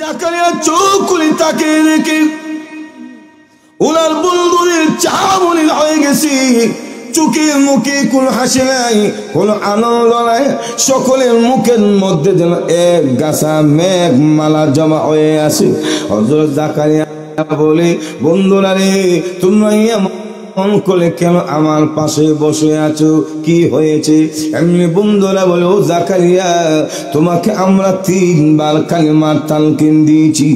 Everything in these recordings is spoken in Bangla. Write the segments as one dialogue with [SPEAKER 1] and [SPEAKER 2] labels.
[SPEAKER 1] জাকারিয়া চোখ খুলে তাকিয়ে দেখে ওনার বন্ধুদের চামড়ি হয়ে গেছে। চোখের মুখে কোনো হাসি নাই, কোনো আনন্দ নাই। সকলের মুখের মধ্যে যেন এক গাছা মেঘ মালা জমা হয়ে আছে। হযরত জাকারিয়া বলে, বন্ধুরা রে, তোমরা মন করে কেন আমার পাশে বসে আছো? কি হয়েছে? এমনি বন্ধুরা বলে, ও জাকারিয়া, তোমাকে আমরা 3 বার কালিমার তালকিন দিয়েছি।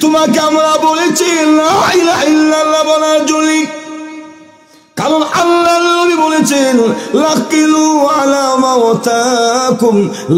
[SPEAKER 1] তোমাকে আমরা বলেছি লা ইলাহা ইল্লাল্লাহ বলার জন্য, কারণ আল্লাহ নবী বলেছেন লাকিলু আলা মাওতাকুম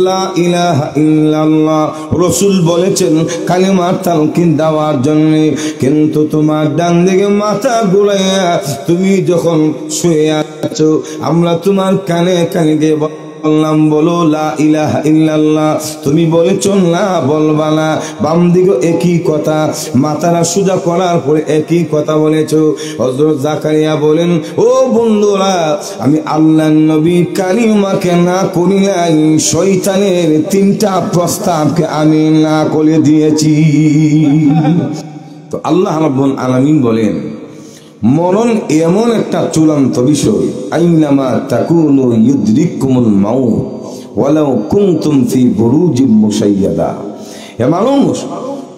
[SPEAKER 1] লা ইলাহা ইল্লাল্লাহ। রাসূল বলেছেন কালিমার তালকিন দেওয়ার জন্য। কিন্তু তোমার ডান দিকে মাথা ঘুরাইয়া তুমি যখন শুয়ে আছো, আমরা তোমার কানে কানে গিয়ে বললাম বলো লা ইলাহা ইল্লাল্লাহ, তুমি বলেছ না বলবা না। বাম দিকে একই কথা, মাথাটা সোজা করার পরে একই কথা বলেছো। হযরত জাকারিয়া বলেন, ও বন্ধুরা, আমি আল্লাহর নবী কালিমাকে না করিলাই, শয়তানের 3টা প্রস্তাবকে আমি না করে দিয়েছি। তো আল্লাহ রাব্বুল আলামিন বলেন, মরণ এমন একটা চূড়ান্ত বিষয়, আইনামা তাকুনু ইউদরিকুমুল মাউত ওয়ালাউ কুনতুম ফি বুরুজিম মুশাইয়াদা। হে মানুষ,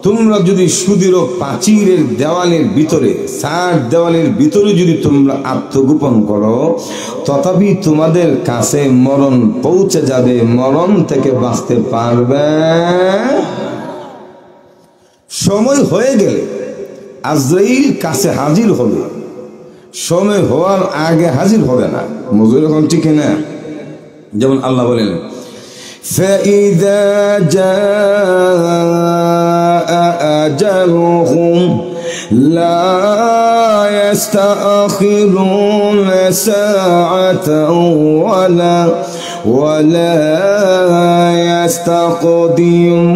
[SPEAKER 1] তোমরা যদি সুদৃঢ় প্রাচীরের দেওয়ালের ভিতরে, 60 দেওয়ালের ভিতরে যদি তোমরা আত্মগোপন করো, তথাপি তোমাদের কাছে মরণ পৌঁছে যাবে, মরণ থেকে বাঁচতে পারবে। সময় হয়ে গেলে আজরাইল কাছে হাজির হবে, সময় হওয়ার আগে হাজির হবে না। মজুর এখন ঠিক না? যেমন আল্লাহ বলেন, فَإِذَا جَاءَ أَجَلُهُمْ لَا يَسْتَأْخِرُونَ سَاعَةً وَلَا يَسْتَقْدِمُونَ।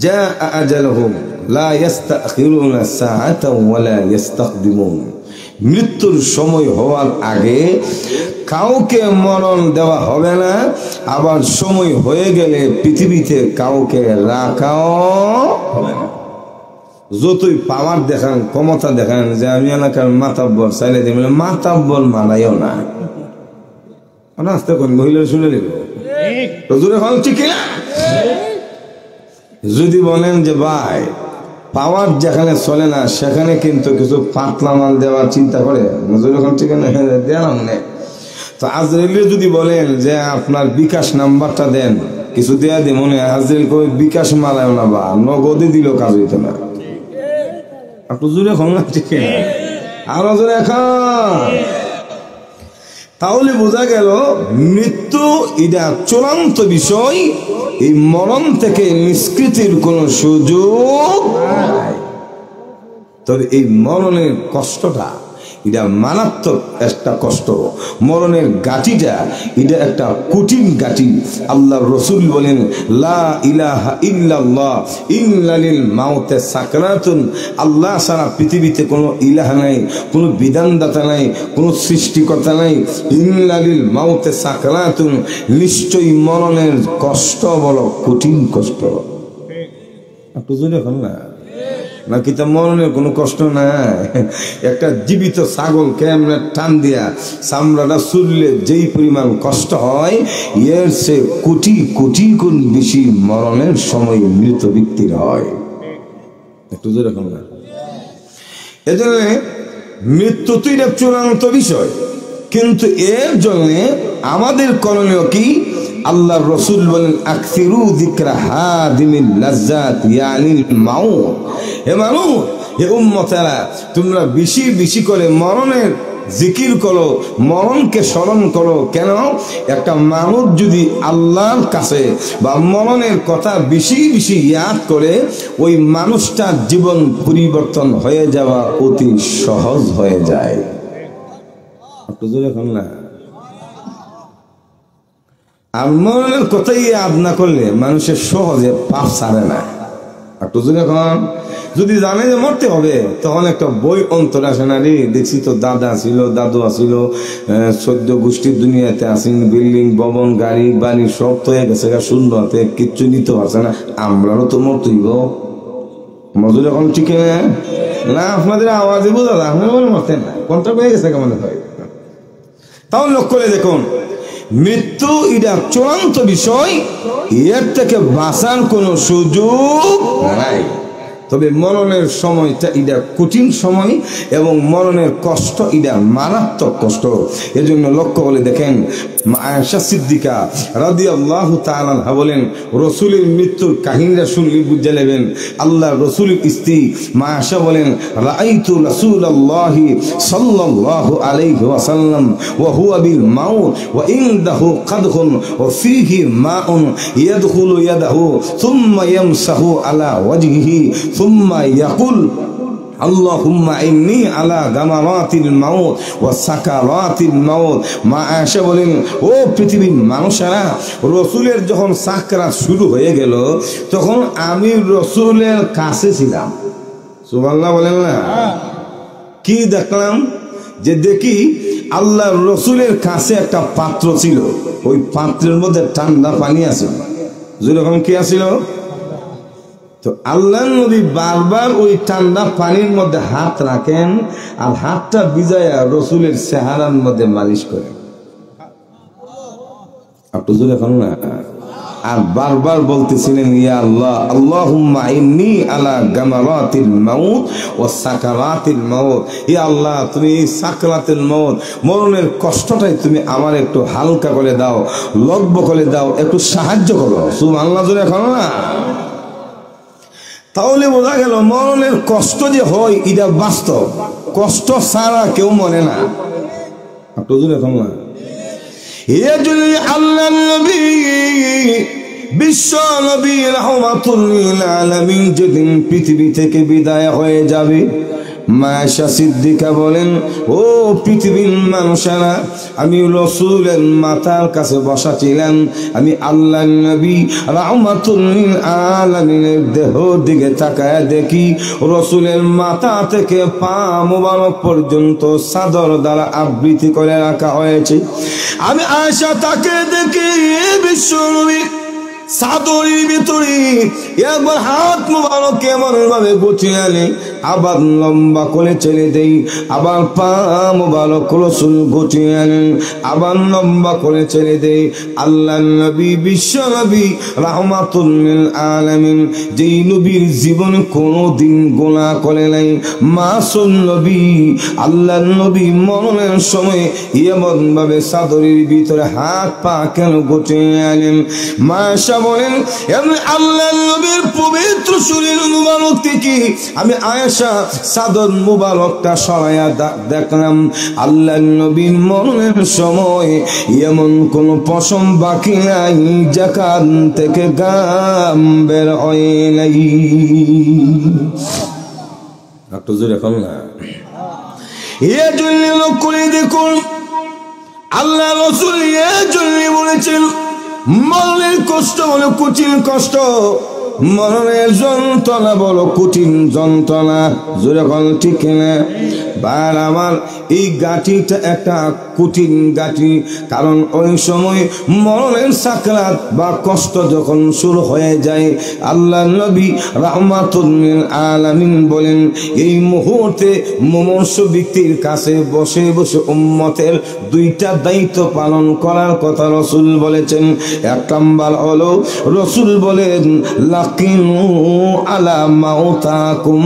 [SPEAKER 1] جاء أجلهم لا يستأخرون ساعة ولا يستقدمون। মৃত্যুর সময় হওয়ার আগে কাউকে মরণ দেওয়া হবে না, আবার সময় হয়ে গেলে পৃথিবীতে কাউকে রাখাও হবে না। যতই পাওয়ার দেখান, ক্ষমতা দেখান যে আমি এলাকার মাতাব্বর, চাইলে দেবেন মাতাব্বর মানাইও না। আস্তে করে মহিলা শুনে নিল ঠিক না? যদি বলেন যে ভাই পাওয়ার যেখানে চলে না সেখানে কিন্তু কিছু পাতলা মাল দেওয়ার চিন্তা করে, ঠিক না? দিলাম না তো। আজরাইল যদি বলেন যে আপনার বিকাশ নাম্বারটা দেন, কিছু দেয়া দি, মনে হয় আজরাইল কই বিকাশ মালায় না বা নগদে দিল, কাজ হইতো না। আপনি জোরে খান না, ঠিক না? আরো জোরে খান। তাহলে বোঝা গেল মৃত্যু এটা চূড়ান্ত বিষয়, এই মরণ থেকে নিষ্কৃতির কোন সুযোগ নাই। তবে এই মরণের কষ্টটা এটা মারাত্মক একটা কষ্ট। মরণের গাঠিটা এটা একটা কঠিন গাঠি। আল্লাহ রসুল বলেন, লা ইলাহা ইল্লাল্লাহ ইন্নালিল মাউতে সাকরাতুন। আল্লাহ ছাড়া পৃথিবীতে কোনো ইলাহ নাই, কোনো বিধানদাতা নাই, কোনো সৃষ্টিকর্তা নাই। ইন্নালিল মাউতে সাকরাতুন, নিশ্চয়ই মরণের কষ্ট বড় কঠিন কষ্ট। একটু জোরে এখন না, নাকি তা মরণের কোনো কষ্ট নাই? একটা জীবিত ছাগল কেমনে টান দিয়া চামড়াটা চুরলে যেই পরিমাণ কষ্ট হয়, এর সে কোটি কোটি গুণ বেশি মরণের সময় মৃত ব্যক্তির হয়। একটু জোরে এখন না। এজন্য মৃত্যু তো এটা চূড়ান্ত বিষয়, কিন্তু এর জন্য আমাদের করণীয় কি? আল্লাহর রাসূল বলেন, আকসিরু যিকরা হাদিমিল লাজ্জাত ইয়ানিল মাউত। হে মানুষ, হে উম্মতেরা, তোমরা বেশি বেশি করে মরণের জিকির করো, মরণকে স্মরণ করো। কেন? একটা মানুষ যদি আল্লাহর কাছে বা মরণের কথা বেশি বেশি ইয়াদ করে, ওই মানুষটার জীবন পরিবর্তন হয়ে যাওয়া অতি সহজ হয়ে যায়। একটু জোরে বল না। আর মরণের কথাই ইয়াদ না করলে মানুষের সহজে পাপ ছাড়ে না। একটু জোরে এখন যদি জানে যে মরতে হবে, তখন একটা বই অন্তর আসে না রে, দেখছি তো দাদা ছিল, দাদু আসিল, 14 গোষ্ঠীর দুনিয়াতে আসেন, বিল্ডিং ভবন গাড়ি বাড়ি সব তো হয়ে গেছে, শূন্য হাতে কিচ্ছু নিতে পারছে না, আমরাও তো মরতেইব। মজুর এখন ঠিক না? আপনাদের আওয়াজে বোঝা যায় আপনারা বলে মরতেন না, কোনটা হয়ে গেছে কেমন হয়। তাও লক্ষ্য করে দেখুন, মৃত্যু এটা চূড়ান্ত বিষয়, এর থেকে বাঁচার কোনো সুযোগ নাই। তবে মরণের সময়টা এটা কঠিন সময় এবং মরণের কষ্ট এটা মারাত্মক কষ্ট। এজন্য লক্ষ্য করে দেখেন, আয়েশা সিদ্দিকা রাদিয়াল্লাহু তাআলা আনহা বলেন, রাসূলের মৃত্যুর কাহিনীটা শুনলে বুঝে নেবেন। আল্লাহ রাসূলের স্ত্রী মা আয়েশা বলেন, রাআইতু রাসূলুল্লাহি সাল্লাল্লাহু আলাইহি ওয়াসাল্লাম ওয়া হুয়া বিল মাউত ওয়া ইনদাহু কাদহুন ওয়া ফীহি মাউন ইয়াদখুলু ইয়াদাহু সুম্মা ইয়ামসাহু আলা ওয়াজহিহি সুম্মা ইয়াকুল আল্লাহুম্মা ইন্নী আলা গামারাতিল মাউত ওয়া সাকারাতিল মাউত। মা আয়েশা বলেন, ও পৃথিবীর মানুষেরা, রাসূলের যখন সাকরাত শুরু হয়ে গেল, তখন আমি রাসূলের কাছে ছিলাম। সুবহানাল্লাহ বলেন না? কি দেখলাম? যে দেখি আল্লাহ রাসূলের কাছে একটা পাত্র ছিল, ওই পাত্রের মধ্যে ঠান্ডা পানি আছে। যেরকম কি আছিল? তো আল্লাহ নবী বারবার ওই ঠান্ডা পানির মধ্যে হাত রাখেন আর হাতটা ভিজায়া রাসূলের চেহারার মধ্যে মালিশ করেন। আপনি এখন না, আর বারবার বলতেছিলেন, ইয়া আল্লাহ, আল্লাহুম্মা ইন্নী আলা গামারাতিল মাউত ওয়া সাকারাতিল মাউত। ইয়া আল্লাহ, তুমি সাকরাতুল মাউত, মরণের কষ্টটাই তুমি আমার একটু হালকা করে দাও, লঘু করে দাও, একটু সাহায্য করো। সুবহানাল্লাহ জোরে এখন না? তাহলে বোঝা গেল মরণের কষ্ট যে হয় এটা বাস্তব, কষ্ট ছাড়া কেউ মনে না। আপনি এখন না, আল্লাহ নবী বিশ্ব নবী রাহমাতুল লিল আলামিন যেদিন পৃথিবী থেকে বিদায় হয়ে যাবে, মা আয়েশা সিদ্দিকা বলেন, ও পৃথিবীর মানুষেরা, আমি রাসূলের মাথার কাছে বসা ছিলাম, আমি আল্লাহ নবী রাহমাতুল লিল আলামিনের দেহ দিকে তাকায় দেখি রাসূলের মাথা থেকে পা মোবারক পর্যন্ত চাদর দ্বারা আবৃত করে রাখা হয়েছে। আমি আয়েশা তাকে দেখি বিশ্ব নবী চাদরের ভিতরে একবার হাত মোবারক এমন ভাবে গুছিয়ে আনে, আবার লম্বা করে ছেড়ে দেই, আবার পা মোবারক রাসূল গুছিয়ে আনেন, আবার লম্বা করে ছেড়ে দেই। আল্লাহ নবী বিশ্ব নবী রাহমাতুল লিল আলামিন, যেই নবীর জীবন কোনোদিন গুনাহ করে নাই, মাসুম নবী, আল্লাহ নবী মরণের সময় এমন ভাবে চাদরের ভিতরে হাত পা কেন গুছিয়ে আনেন? মাশা বলেন, আল্লাহ নবীর পবিত্র শরীর মুবারক থেকে আমি আয়েশা চাদর মুবারকটা সরাইয়া দেখলাম, আল্লাহ নবীর মরণের সময় এমন কোন পশম বাকি নাই যেখান থেকে গাম বের হয় নাই। একটু জোরে এখন না, এর জন্য লোক করে দেখুন, আল্লাহ রাসূল এর জন্য বলেছেন, মরণের কষ্ট হলো কঠিন কষ্ট, মরণের যন্ত্রণা বলো কঠিন যন্ত্রণা। যখন ঠিক না বার আমার, এই গাঁঠিটা একটা কঠিন গাঁঠি, কারণ ওই সময় মরণের সাকরাত বা কষ্ট যখন শুরু হয়ে যায়, আল্লাহ নবী রাহমাতুল লিল আলামিন বলেন, এই মুহূর্তে মুমূর্ষু ব্যক্তির কাছে বসে বসে উম্মতের দুইটা দায়িত্ব পালন করার কথা রাসূল বলেছেন। এক নাম্বার হলো রাসূল বলেন, লাকিনু আলা মাউতাকুম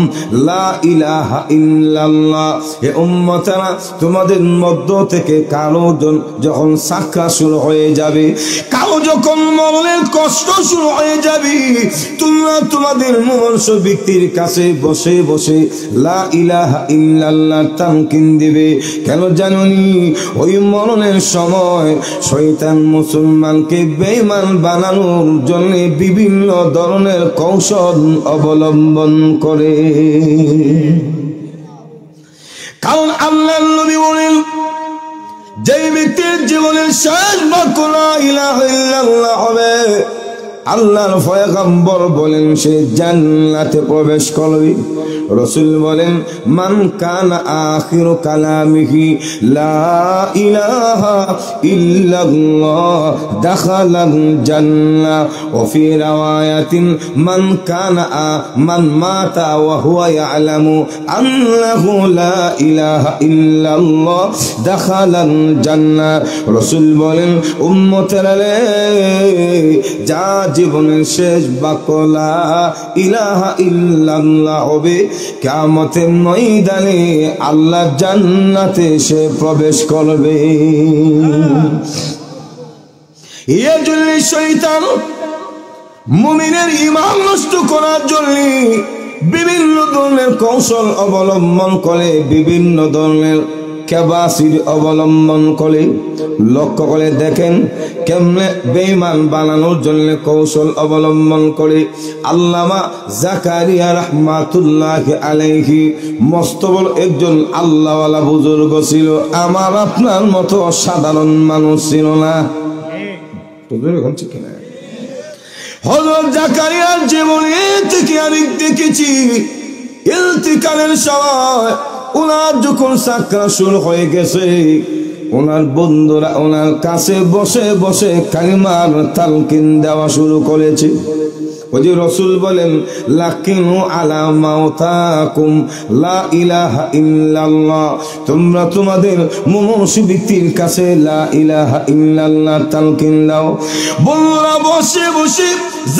[SPEAKER 1] লা ইলাহা ইল্লাল্লাহ। হে উম্মতেরা, তোমাদের মধ্য থেকে কারো যখন সাকরাত শুরু হয়ে যাবে, কারো যখন মরণের কষ্ট শুরু হয়ে যাবে, তোমরা তোমাদের মুমূর্ষু ব্যক্তির কাছে বসে বসে লা ইলাহা ইল্লাল্লাহ তামকিন দিবে। কেন জানোনি? ওই মরণের সময় শয়তান মুসলমানকে বেঈমান বানানোর জন্য বিভিন্ন ধরনের কৌশল অবলম্বন করে। কারণ আল্লাহ নবী বলেন, যে ব্যক্তির জীবনের শেষ বাক্য লা ইলাহা ইল্লাল্লাহ হবে, আল্লাহর পয়গম্বর বলেন সে জান্নাতে প্রবেশ করবে। রাসূল বলেন মান কানা আখিরু কালামিহি লা ইলাহা ইল্লাল্লাহ দাখালাল জান্নাহ ওয়া ফি রাওয়ায়াতিন মান মাতা ওয়া হুয়া ইয়ালামু আন্নাহু লা ইলাহা ইল্লাল্লাহ দাখালাল জান্নাহ। রাসূল বলেন উম্মতেরা যা জীবনের শেষ বাক্য লা ইলাহা ইল্লাল্লাহ হবে, কিয়ামতের ময়দানে আল্লাহ জান্নাতে সে প্রবেশ করবে। ইয়াজুল শয়তান মুমিনের ঈমান নষ্ট করার জন্য বিভিন্ন ধরনের কৌশল অবলম্বন করে, বিভিন্ন ধরনের ক্যাপাসিটি অবলম্বন করে। লক্ষ্য করে দেখেন কেমনে বেঈমান বানানোর জন্য কৌশল অবলম্বন করে। আল্লামা জাকারিয়া রাহমাতুল্লাহি আলাইহি মস্ত বড় একজন আল্লাহওয়ালা বুজুর্গ ছিল, আমার আপনার মতো সাধারণ মানুষ ছিল না। হযরত জাকারিয়ার জীবনে থেকে আমি দেখেছি ইন্তিকালের সময় ওনার যখন সাকরাত শুরু হয়ে গেছে, ওনার বন্ধুরা ওনার কাছে বসে বসে কালিমার তালকিন দেওয়া শুরু করেছে। ওই যে রাসূল বলেন লাকিনু আলা মাউতাকুম লা ইলাহা ইল্লাল্লাহ, তোমরা তোমাদের মুমূর্ষু ব্যক্তির কাছে লা ইলাহা ইল্লাল্লাহ তালকিন দাও। বন্ধুরা বসে বসে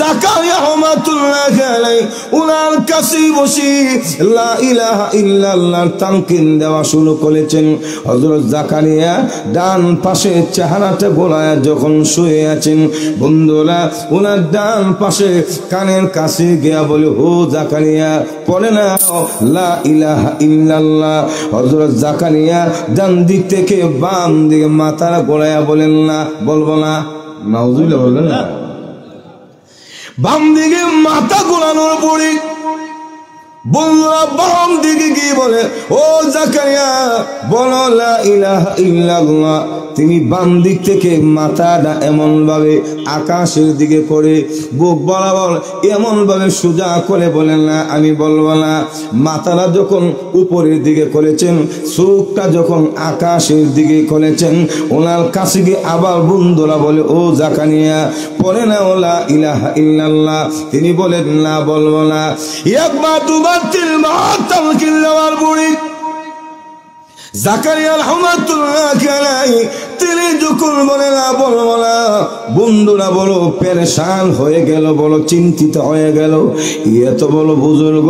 [SPEAKER 1] জাকারিয়া রাহমাতুল্লাহি আলাইহি ওনার কাছে বসে লা ইলাহা ইল্লাল্লাহ তালকিন দেওয়া শুরু করেছেন। হযরত জাকারিয়া ডান পাশে চেহারাটা গোলায় যখন শুয়ে আছেন, বন্ধুরা ওনার ডান পাশে কানের কাছে গিয়া বলে হো জাকারিয়া পড়ে না লা ইলাহা ইল্লাল্লাহ। হযরত জাকারিয়া ডান দিক থেকে বাম দিকে মাথাটা গোলায়া বলেন না, বলবো না, নাউজুবিল্লাহ বলেন না। বাম দিকে মাথা গোলানোর পরে বন্ধুরা বাম দিকে গিয়ে বলে ও জাকারিয়া বলো লা ইলাহা ইল্লাল্লাহ। তিনি বাম দিক থেকে মাথাটা এমন ভাবে আকাশের দিকে করে বুক বরাবর এমন ভাবে সোজা করে বলেন না আমি বলবো না। মাথাটা যখন উপরের দিকে করেছেন, চোখটা যখন আকাশের দিকে করেছেন, ওনার কাছে গিয়ে আবার বন্ধুরা বলে ও জাকারিয়া পড়ে না ও লা ইলাহা ইল্লাল্লাহ। তিনি বলেন না বলবো না। একবার দুবার তিনবার তালকিন দেওয়ার পরে জাকারিয়া রাহমাতুল্লাহি আলাইহি তিনি যখন বলে না বলবো না, বন্ধুরা বলো পেরেশান হয়ে গেল, বলো চিন্তিত হয়ে গেল। এত বড় বুজুর্গ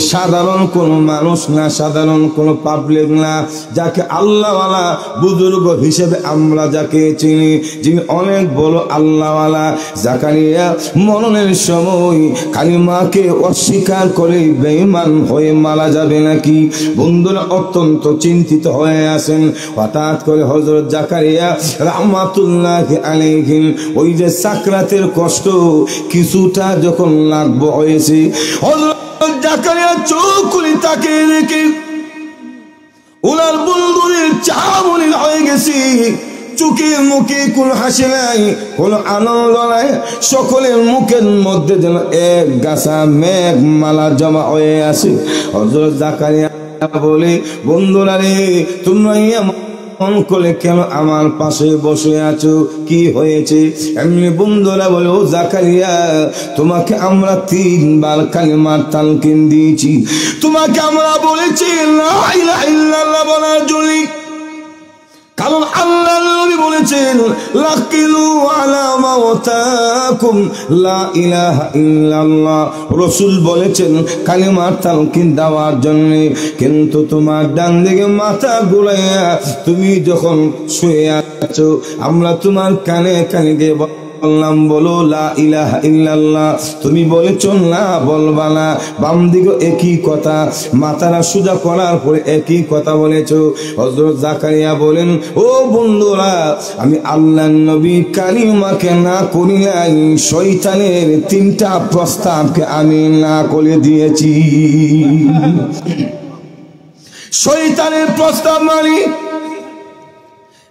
[SPEAKER 1] সাধারণ কোন মানুষ না, সাধারণ কোন পাবলিক না, যাকে আল্লাহওয়ালা বুজুর্গ হিসেবে আমরা যাকে চিনি, যিনি অনেক বড় আল্লাহওয়ালা। জাকারিয়া মরণের সময় কালিমাকে অস্বীকার করে বেঈমান হয়ে মারা যাবে নাকি, বন্ধুরা অত্যন্ত চিন্তিত হয়ে আছেন। হঠাৎ করে হযরত জাকারিয়া রাহমাতুল্লাহি আলাইহি ওই যে সাকরাতের কষ্ট কিছুটা যখন লাগব হয়েছে, হযরত জাকারিয়া চোখ খুলে তাকিয়ে দেখে ওনার বন্ধুদের চামড়ি হয়ে গেছে, চোখে মুখে কোন হাসি নাই, কোন আনন্দ নাই, সকলের মুখের মধ্যে যেন এক গাছা মেঘ মালা জমা হয়ে আছে। হযরত জাকারিয়া বলে বন্ধুরা রে তোমরা এমন করে কেন আমার পাশে বসে আছো, কি হয়েছে? এমনি বন্ধুরা বলে ও জাকারিয়া তোমাকে আমরা 3 বার কালিমার তালকিন দিয়েছি, তোমাকে আমরা বলেছি লা ইলাহা ইল্লাল্লাহ বলার জন্য, কারণ আল্লাহ নবী বলেছেন লাকিলু আলা মাওতাকুম লা ইলাহা ইল্লাল্লাহ। রাসূল বলেছেন কালিমার তালকিন দেওয়ার জন্য, কিন্তু তোমার ডান দিকে মাথা ঘুরাইয়া তুমি যখন শুয়ে আছো আমরা তোমার কানে কানে গিয়ে বললাম বলো লা ইলাহা ইল্লাল্লাহ, তুমি বলেছো না বলবা না। বাম দিকে একই কথা, মাথাটা সোজা করার পরে একই কথা বলেছো। হযরত জাকারিয়া বলেন ও বন্ধুরা আমি আল্লাহর নবী কালিমাকে না করি নাই, শয়তানের 3টা প্রস্তাবকে আমি না করে দিয়েছি। শয়তানের প্রস্তাব মানে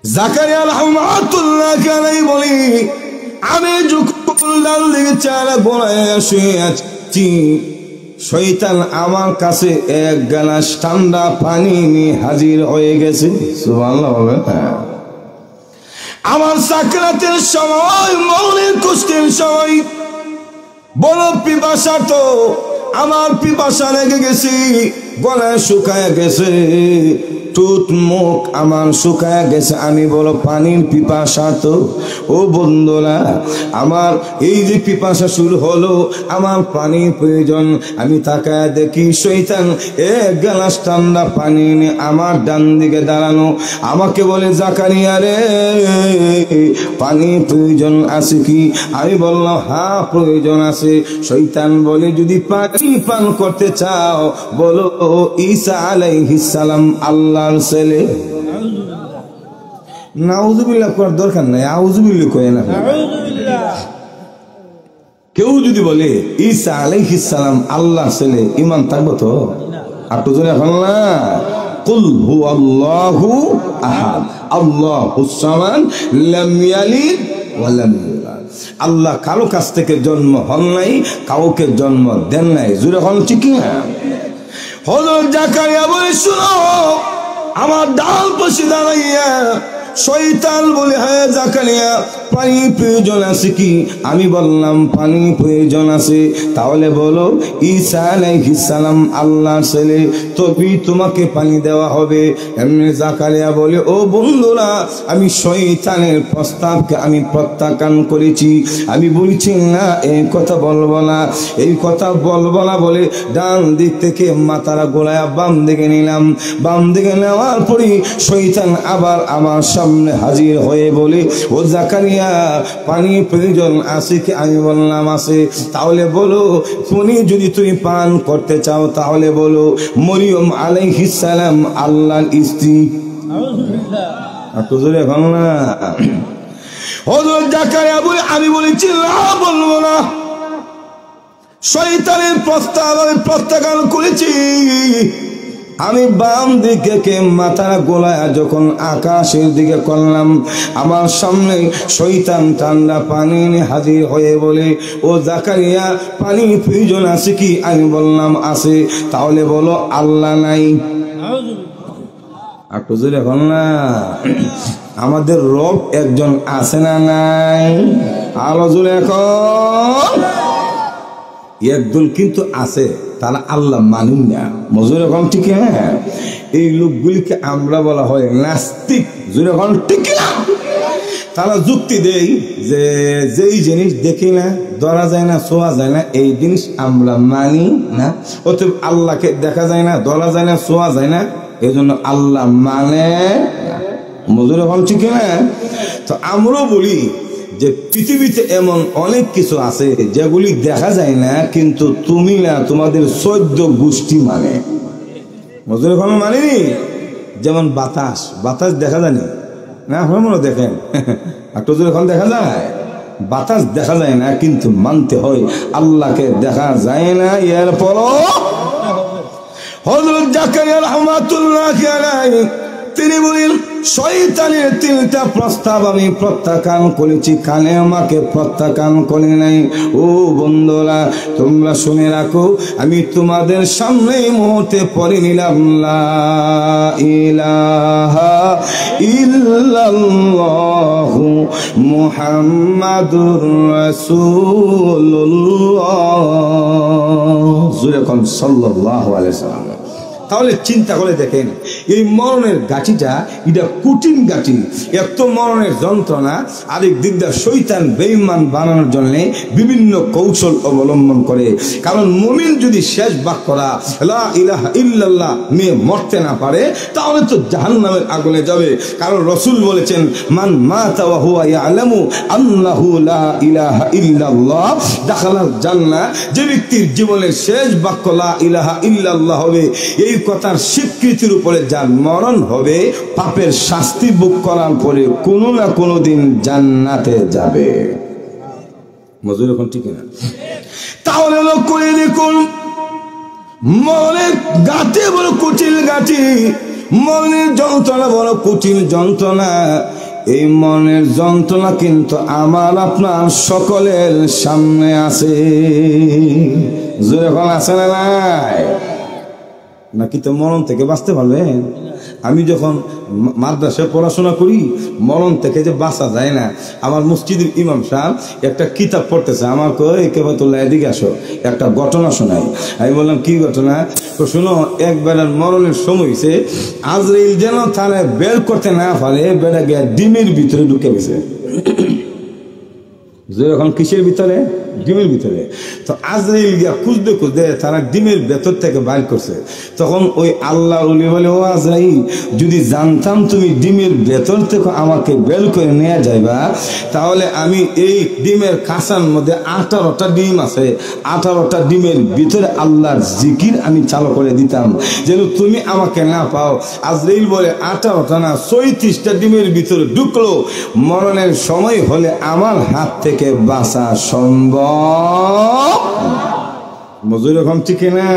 [SPEAKER 1] জাকারিয়া রাহমাতুল্লাহি আলাইহি বলি আমি যখন ডান দিকে চারা গোড়ায় শুয়ে আছি, শয়তান আমার কাছে এক গ্লাস ঠান্ডা পানি নিয়ে হাজির হয়ে গেছে। সুবহানাল্লাহ হবে। আমার সাকরাতের সময়, মরণের কষ্টের সময় বড় পিপাসা, তো আমার পিপাসা লেগে গেছে, গলায় শুকায় গেছে, টুট মুখ আমার শুকায় গেছে, আমি বলো পানির পিপাসা। তো ও বন্ধুরা, আমার এই যে পিপাসা শুরু হলো, আমার পানির প্রয়োজন। আমি তাকায় দেখি শয়তান এক গ্লাস ঠান্ডা পানি নিয়ে আমার ডান দিকে দাঁড়ানো, আমাকে বলে জাকারিয়া রে, পানির প্রয়োজন আছে কি? আমি বললাম হ্যাঁ প্রয়োজন আছে। শয়তান বলে যদি পানি পান করতে চাও বলো ঈসা আলাইহিস সালাম আল্লাহর ছেলে। নাউযুবিল্লাহ করার দরকার নাই, আউযুবিল্লাহ কয় না। কেউ যদি বলে ঈসা আলাইহিস সালাম আল্লাহর ছেলে, ঈমান থাকবে তো? আর তো জোরে এখন না, কুল হুয়াল্লাহু আহাদ আল্লাহুস সামাদ লাম ইয়ালিদ ওয়া লাম ইউলাদ। আল্লাহ কারো কাছ থেকে জন্ম হন নাই, কাউকে জন্ম দেন নাই। জোরে হন ঠিক না? হযরত জাকারিয়া বলে শুনো, আমার ডাল পাশে দাঁড়াইয়া শয়তান বলে হ্যাঁ জাকারিয়া পানি প্রয়োজন আছে কি? আমি বললাম পানি প্রয়োজন আছে। তাহলে বলো ঈসা আলাইহিস সালাম আল্লাহর ছেলে, তবেই তোমাকে পানি দেওয়া হবে। এমনি জাকারিয়া বলে ও বন্ধুরা, আমি শয়তানের প্রস্তাবকে আমি প্রত্যাখ্যান করেছি। আমি বলছি না এই কথা বলবো না, এই কথা বলবো না বলে ডান দিক থেকে মাথাটা গোলায় বাম দিকে নিলাম। বাম দিকে নেওয়ার পরই শয়তান আবার আমার সামনে হাজির হয়ে বলে ও জাকারিয়া পানি প্রয়োজন আছে কি? আমি বললাম আছে। তাহলে বলো পানি যদি তুমি পান করতে চাও তাহলে বলো মরিয়ম আলাইহিস সালাম আল্লাহর স্ত্রী। এখন না হযরত জাকারিয়া বলে আমি বলেছি না বলবো না, শয়তানের প্রস্তাব আমি প্রত্যাখ্যান করেছি। আমি বাম দিকে মাথা গোলায় যখন আকাশের দিকে করলাম, আমার সামনে শয়তান ঠান্ডা পানি নিয়ে হাজির হয়ে বলে ও জাকারিয়া পানি প্রয়োজন আছে কি? আমি বললাম আছে। তাহলে বলো আল্লাহ নাই। আর তো এখন না, আমাদের রব একজন আছে না নাই? আলো জুড়ে এখন একদল কিন্তু আছে, তারা আল্লাহ মানুন না। মজুর এখন ঠিক না? এই লোকগুলিকে আমরা বলা হয় নাস্তিক। জুড়ে এখন ঠিক না? তারা যুক্তি দেয় যে যেই জিনিস দেখি না, ধরা যায় না, ছোঁয়া যায় না, এই জিনিস আমরা মানি না। অতএব আল্লাহকে দেখা যায় না, ধরা যায় না, ছোঁয়া যায় না, এই জন্য আল্লাহ মানে মজুর এখন ঠিক না? তো আমরাও বলি যে পৃথিবীতে এমন অনেক কিছু আছে যেগুলি দেখা যায় না, কিন্তু তুমি না তোমাদের 14 গোষ্ঠী মানে। মজুর এখন মানেনি। যেমন বাতাস, বাতাস দেখা যায়নি না, আপনার মনে দেখেন একটু এখন দেখা যায়। বাতাস দেখা যায় না কিন্তু মানতে হয় আল্লাহকে দেখা যায় না। এরপরও হযরত জাকারিয়া রাহমাতুল্লাহ আলাইহি তিনি বলেন শয়তানের 3টা প্রস্তাব আমি প্রত্যাখ্যান করেছি, কানে আমাকে প্রত্যাখ্যান করে নাই। ও বন্ধুরা তোমরা শুনে রাখো, আমি তোমাদের সামনে মুহূর্তে পড়ে নিলাম লা ইলাহা ইল্লাল্লাহু মুহাম্মাদুর রাসূলুল্লাহ সাল্লাল্লাহু আলাইহি ওয়াসাল্লাম। তাহলে চিন্তা করে দেখেন এই মরণের গাছিটা, এটা কঠিন গাছি। এক তো মরণের যন্ত্রণা, আরেক দিক দিয়ে শয়তান বেঈমান বানানোর জন্য বিভিন্ন কৌশল অবলম্বন করে। কারণ মুমিন যদি শেষ বাক্যটা লা ইলাহা ইল্লাল্লাহ নিয়ে মরতে না পারে তাহলে তো জাহান্নামের আগুনে যাবে। কারণ রাসূল বলেছেন মান মাতা ওয়া হুয়া ইয়ালামু আন্নাহু লা ইলাহা ইল্লাল্লাহ দাখালাল জান্নাহ। যে ব্যক্তির জীবনের শেষ বাক্য লা ইলাহা ইল্লাল্লাহ হবে, এই কথার স্বীকৃতির উপরে যার মরণ হবে, পাপের শাস্তি ভোগ করার পরে কোনো না কোনো দিন জান্নাতে যাবে। মজুর এখন ঠিক না? তাহলে লোক করে দেখুন মরণের গাঁটে বড় কঠিন গাঁটি, মরণের যন্ত্রণা বড় কঠিন যন্ত্রণা। এই মনের যন্ত্রণা কিন্তু আমার আপনার সকলের সামনে আছে। যখন আছে না নাই, নাকি তো মরণ থেকে বাঁচতে পারবেন? আমি যখন মাদ্রাসায় পড়াশোনা করি, মরণ থেকে যে বাঁচা যায় না। আমার মসজিদের ইমাম সাহেব একটা কিতাব পড়তেছে, আমার কই কেবতুল্লাহ এদিকে আসো, একটা ঘটনা শোনাই। আমি বললাম কি ঘটনা? তো শুনো, একবার মরণের সময় হয়েছে, আজরাইল যেন তাহলে বের করতে না পারে, বেড়া গিয়ে ডিমের ভিতরে ঢুকে গেছে। যখন কিসের ভিতরে? ডিমের ভিতরে। তো আজরাইল গিয়া খুঁজতে খুঁজতে তারা ডিমের ভেতর থেকে বাইর করছে। তখন ওই আল্লাহ ওলি বলে, ও আজরাইল, যদি জানতাম তুমি ডিমের ভেতর থেকে আমাকে বের করে নিয়ে যাইবা, তাহলে আমি এই ডিমের কাঁচার মধ্যে 18টা ডিম আছে, 18টা ডিমের ভিতরে আল্লাহর জিকির আমি চালু করে দিতাম, যেন তুমি আমাকে না পাও। আজরাইল বলে 18টা না, 34টা ডিমের ভিতরে ঢুকলো। মরণের সময় হলে আমার হাত থেকে বাঁচা সম্ভব। মজুর রকম ঠিক না?